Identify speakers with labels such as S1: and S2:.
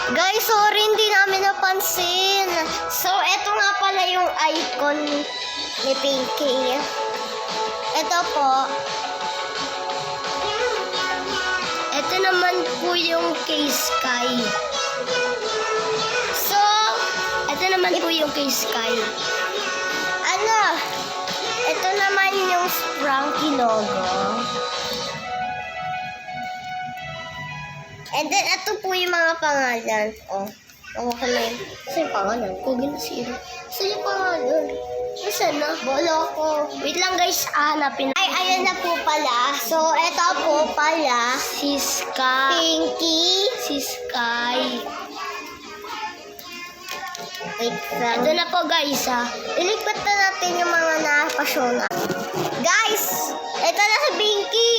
S1: Guys, sorry, hindi namin napansin. So, eto nga pala yung icon ni Pinky. Ito po. Ito naman po yung kay Sky. So, ito naman po yung kay Sky. Ano? Ito naman yung Sprunky logo. And then, ito po yung mga pangalan. Oh, ako ka na yun. Saan yung pangalan? Google na zero. Saan yung pangalan? Saan na? Bola ko. Wait lang guys, hanapin. Ay, ayan na po pala. So, ito po pala. Si Sky. Pinky. Si Sky. Wait lang. Ito na po guys ha. Ilipat na natin yung mga napasyon. Guys, ito na si Pinky.